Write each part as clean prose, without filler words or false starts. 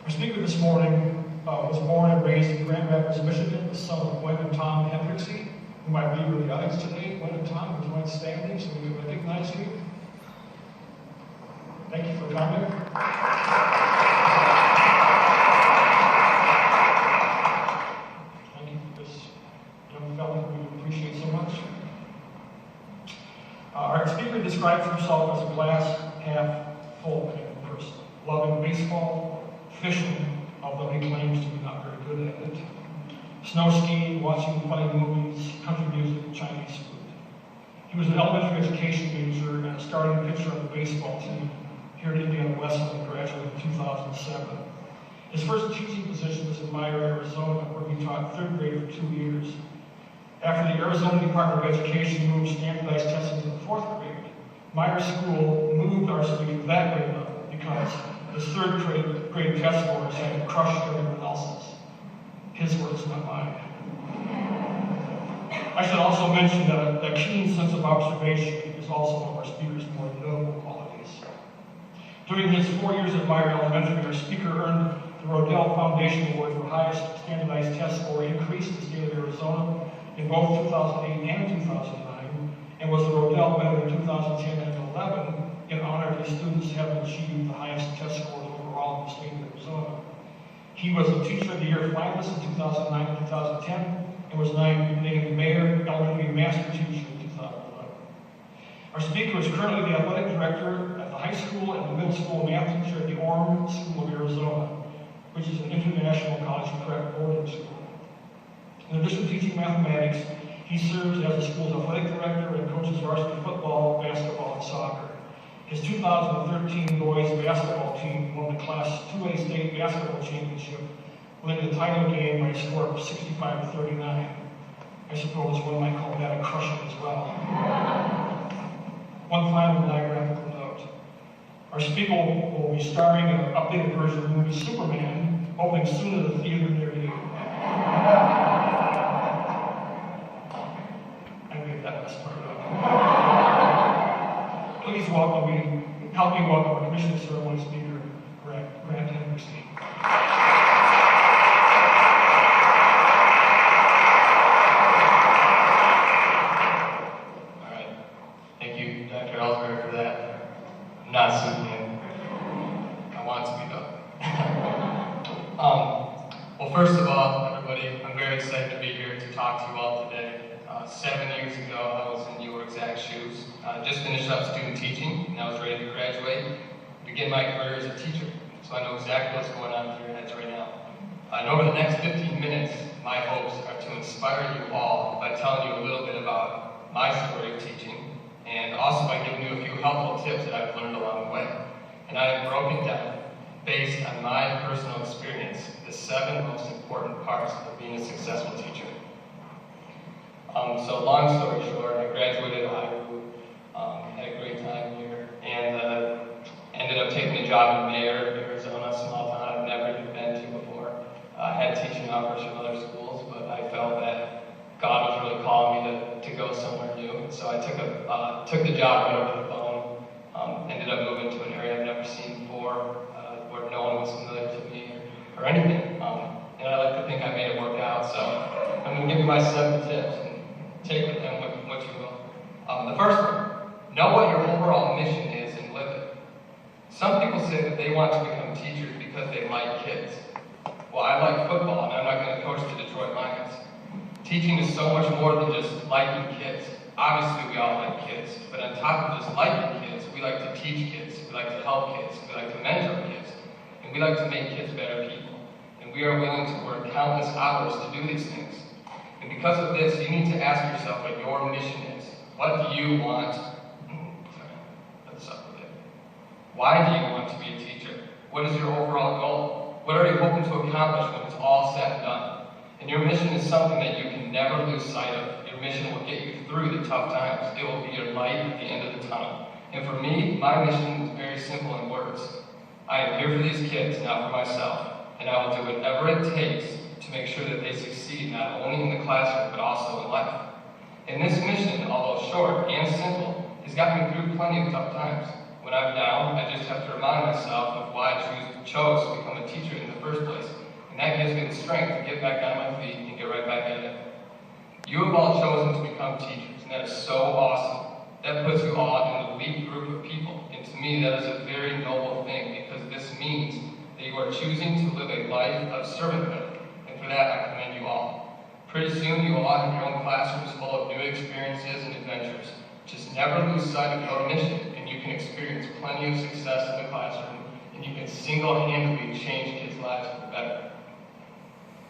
Our speaker this morning was born and raised in Grand Rapids, Michigan, the son of Gwen and Tom Hendrikse, whom I believe are the audience today. Gwen and Tom, would you mind standing so we recognize you? Thank you for coming. Thank you for this young fellow who we appreciate so much. Our speaker describes himself as a glass half full kind of person, loving baseball, fishing, although he claims to be not very good at it, snow skiing, watching funny movies, country music, Chinese food. He was an elementary education major and a starting pitcher on the baseball team here at Indiana Wesleyan, graduated in 2007. His first teaching position was in Meyer, Arizona, where he taught third grade for 2 years. After the Arizona Department of Education moved standardized testing to the fourth grade, Meyer School moved our speaker to that grade level because the third grade test scores had crushed everyone else's. His words, not mine. I should also mention that a keen sense of observation is also one of our speaker's more notable qualities. During his 4 years at Meyer Elementary, our speaker earned the Rodell Foundation Award for highest standardized test score increase in the state of Arizona in both 2008 and 2009, and was the Rodell winner in 2010 and 2011 in honor of his students having achieved the highest test scores overall in the state of Arizona. He was the Teacher of the Year finalist in 2009 and 2010, and was named Mayor Elementary Master Teacher in 2011. Our speaker is currently the athletic director at the high school and the middle school math teacher at the Orem School of Arizona, which is an international college prep boarding school. In addition to teaching mathematics, he serves as the school's athletic director and coaches varsity football, basketball, and soccer. His 2013 boys basketball team won the Class 2A state basketball championship, winning the title game by a score of 65-39. I suppose one might call that a crushing as well. One final biographical note. Our speaker will be starring in an updated version of the movie Superman, opening soon at the theater near you. I made that best part up. Please help me welcome our commissioning ceremony speaker, Grant Hendrikse. All right. Thank you, Dr. Ellsberg, for that. I'm not Superman. I want to be, though. Well, first of all, everybody, I'm very excited to be here to talk to you all today. 7 years ago, I was in your exact shoes. Just finished up student teaching, and I was ready to graduate, begin my career as a teacher. So I know exactly what's going on in your heads right now. And over the next 15 minutes, my hopes are to inspire you all by telling you a little bit about my story of teaching, and also by giving you a few helpful tips that I've learned along the way. And I have broken down, based on my personal experience, the 7 most important parts of being a successful teacher. So long story short, I graduated high school, had a great time here, and ended up taking a job in Mayer, Arizona, a small town I've never even been to before. I had teaching offers from other schools, but I felt that God was really calling me to go somewhere new. So I took the job right over the phone, ended up moving to an area I've never seen before, where no one was familiar to me or anything. And I like to think I made it work out, so I'm going to give you my 7 tips. Take with them what you will. The first one, know what your overall mission is and live it. Some people say that they want to become teachers because they like kids. Well, I like football, and I'm not going to coach the Detroit Lions. Teaching is so much more than just liking kids. Obviously, we all like kids, but on top of just liking kids, we like to teach kids, we like to help kids, we like to mentor kids, and we like to make kids better people. And we are willing to work countless hours to do these things. And because of this, you need to ask yourself what your mission is. What do you want? Why do you want to be a teacher? What is your overall goal? What are you hoping to accomplish when it's all said and done? And your mission is something that you can never lose sight of. Your mission will get you through the tough times. It will be your light at the end of the tunnel. And for me, my mission is very simple in words. I am here for these kids, not for myself. And I will do whatever it takes to make sure that they succeed, not only in the classroom, but also in life. And this mission, although short and simple, has gotten me through plenty of tough times. When I'm down, I just have to remind myself of why I chose to become a teacher in the first place. And that gives me the strength to get back on my feet and get right back at it. You have all chosen to become teachers, and that is so awesome. That puts you all in an elite group of people. And to me, that is a very noble thing, because this means that you are choosing to live a life of servanthood. And for that, I commend you all. Pretty soon, you will all have your own classrooms full of new experiences and adventures. Just never lose sight of your mission, and you can experience plenty of success in the classroom, and you can single-handedly change kids' lives for the better.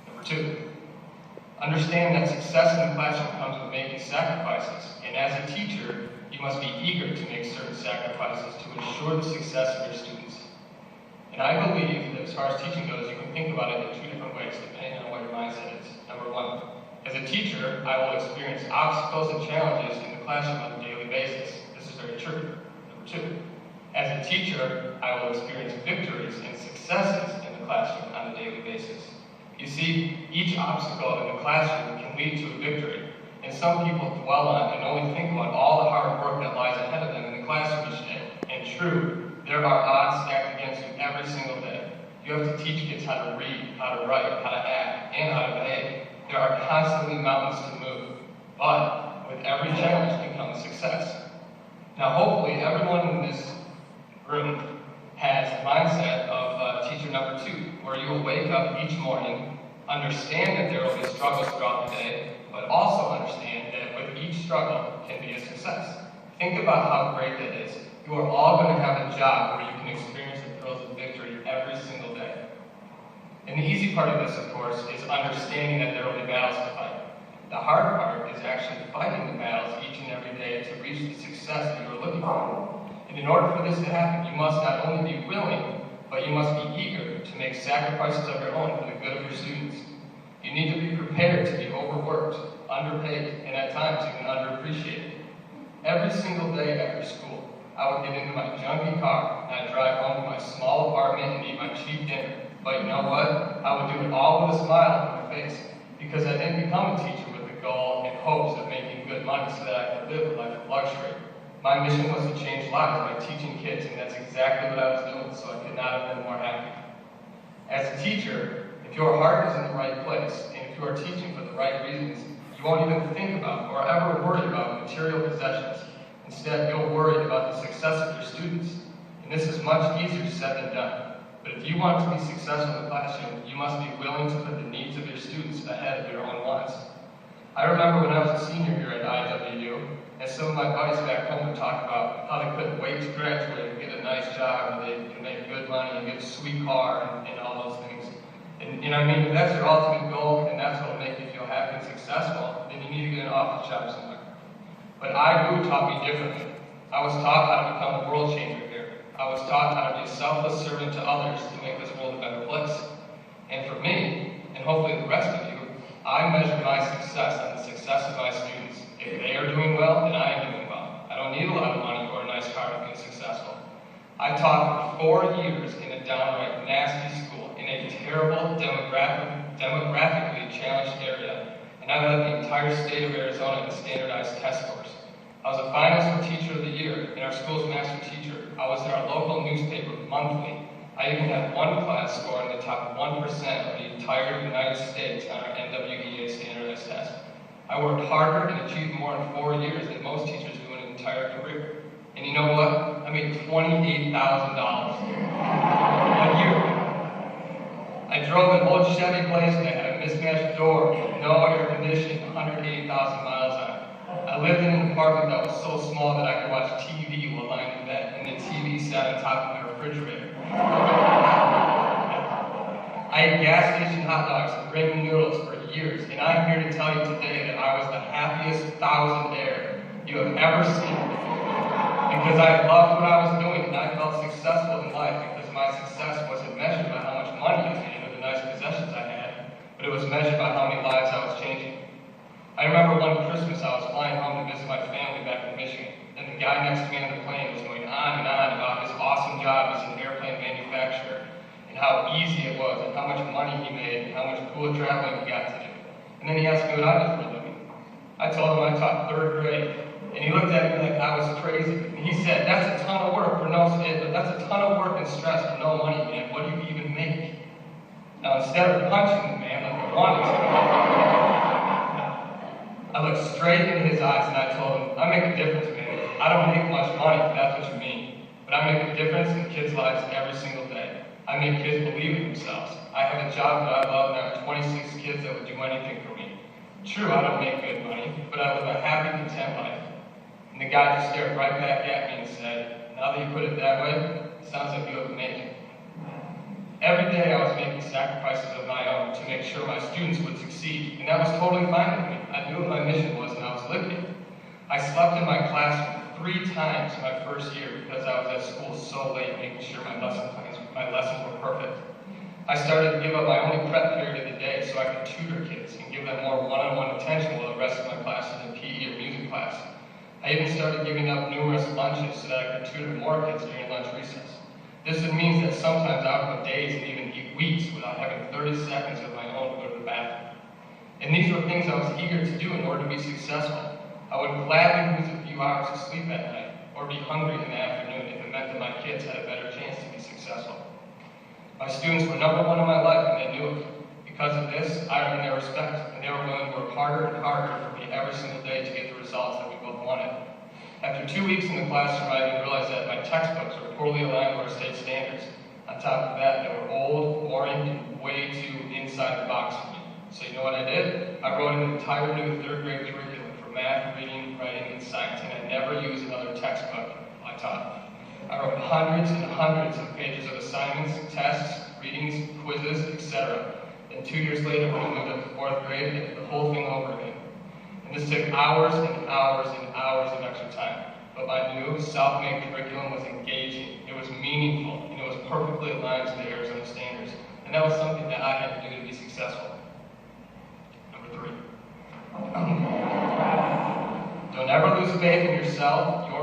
Number 2, understand that success in the classroom comes with making sacrifices, and as a teacher, you must be eager to make certain sacrifices to ensure the success of your students. And I believe that as far as teaching goes, you can think about it in 2 different ways, depending on what your mindset is. Number 1, as a teacher, I will experience obstacles and challenges in the classroom on a daily basis. This is very true. Number 2, as a teacher, I will experience victories and successes in the classroom on a daily basis. You see, each obstacle in the classroom can lead to a victory, and some people dwell on and only think about all the hard work that lies ahead of them in the classroom each day. And true, there are odds stacked against you every single day. You have to teach kids how to read, how to write, how to act, and how to behave. There are constantly mountains to move, but with every challenge can come success. Now, hopefully, everyone in this room has the mindset of teacher number 2, where you will wake up each morning, understand that there will be struggles throughout the day, but also understand that with each struggle can be a success. Think about how great that is. You are all going to have a job where you can experience the thrills of victory every single day. And the easy part of this, of course, is understanding that there will be battles to fight. The hard part is actually fighting the battles each and every day to reach the success that you are looking for. And in order for this to happen, you must not only be willing, but you must be eager to make sacrifices of your own for the good of your students. You need to be prepared to be overworked, underpaid, and at times even underappreciated. Every single day after school, I would get into my junky car and I'd drive home to my small apartment and eat my cheap dinner. But you know what? I would do it all with a smile on my face, because I didn't become a teacher with the goal and hopes of making good money so that I could live a life of luxury. My mission was to change lives by teaching kids, and that's exactly what I was doing, so I could not have been more happy. As a teacher, if your heart is in the right place, and if you are teaching for the right reasons, you won't even think about or ever worry about material possessions. Instead, you'll worry about the success of your students. And this is much easier said than done. But if you want to be successful in the classroom, you must be willing to put the needs of your students ahead of your own wants. I remember when I was a senior here at IWU, and some of my buddies back home would talk about how they couldn't wait to graduate and get a nice job, and they could make good money and get a sweet car and all those things. And I mean, if that's your ultimate goal and that's what will make you feel happy and successful, then you need to get an office job somewhere. But IWU taught me differently. I was taught how to become a world changer here. I was taught how to be a selfless servant to others to make this world a better place. And for me, and hopefully the rest of you, I measure my success on the success of my students. If they are doing well, then I am doing well. I don't need a lot of money or a nice car to be successful. I taught for 4 years in a downright nasty school in a terrible demographically challenged area, and I led the entire state of Arizona in standardized test scores. I was a finalist for Teacher of the Year and our school's master teacher. I was in our local newspaper monthly. I even had one class score in the top 1% of the entire United States on our NWEA standardized test. I worked harder and achieved more in 4 years than most teachers do in an entire career. And you know what? I made $28,000 a year. I drove an old Chevy Blaze that had a mismatched door, no air conditioning, 180,000 miles on it. I lived in an apartment that was so small that I could watch TV while lying in bed, and the TV sat on top of my refrigerator. I ate gas station hot dogs and ramen noodles for years, and I'm here to tell you today that I was the happiest thousandaire you have ever seen. Because I loved what I was doing, and I felt successful in life, because my success wasn't measured by how much money I made or the nice possessions I had, but it was measured by how many lives I was changing. I remember one Christmas I was flying home to visit my family back in Michigan, and the guy next to me on the plane was going on and on about his awesome job as an airplane manufacturer, and how easy it was, and how much money he made, and how much cool traveling he got to do. And then he asked me what I did for a living. I told him I taught 3rd grade, and he looked at me like I was crazy. And he said, "That's a ton of work for no, that's a ton of work and stress for no money, man. What do you even make?" Instead of punching the man like I wanted to, I looked straight into his eyes and I told him, I make a difference, man. I don't make much money, if that's what you mean. But I make a difference in kids' lives every single day. I make kids believe in themselves. I have a job that I love, and there are 26 kids that would do anything for me. True, I don't make good money, but I live a happy, content life. And the guy just stared right back at me and said, now that you put it that way, it sounds like you have a make. Every day I was making sacrifices of my own to make sure my students would succeed, and that was totally fine with me. I knew what my mission was, and I was living it. I slept in my classroom 3 times my first year because I was at school so late making sure my lessons were perfect. I started to give up my only prep period of the day so I could tutor kids and give them more one-on-one attention while the rest of my classes in PE or music class. I even started giving up numerous lunches so that I could tutor more kids during lunch recess. This means that sometimes I would go days and even weeks without having 30 seconds of my own to go to the bathroom. And these were things I was eager to do in order to be successful. I would gladly lose a few hours of sleep at night or be hungry in the afternoon if it meant that my kids had a better chance to be successful. My students were number one in my life and they knew it. Because of this, I earned their respect and they were willing to work harder and harder for me every single day to get the results that we both wanted. After 2 weeks in the classroom, I even realized that my textbooks were poorly aligned with our state standards. On top of that, they were old, boring, and way too inside the box for me. So you know what I did? I wrote an entire new 3rd grade curriculum for math, reading, writing, and science, and I never used another textbook I taught. I wrote hundreds and hundreds of pages of assignments, tests, readings, quizzes, etc. And 2 years later, when I moved up to 4th grade, I did the whole thing over again. And this took hours and hours and hours of extra time. But my new self-made curriculum was engaging, it was meaningful, and it was perfectly aligned to the Arizona standards. And that was something that I had to do to be successful. Number 3. Don't ever lose faith in yourself, your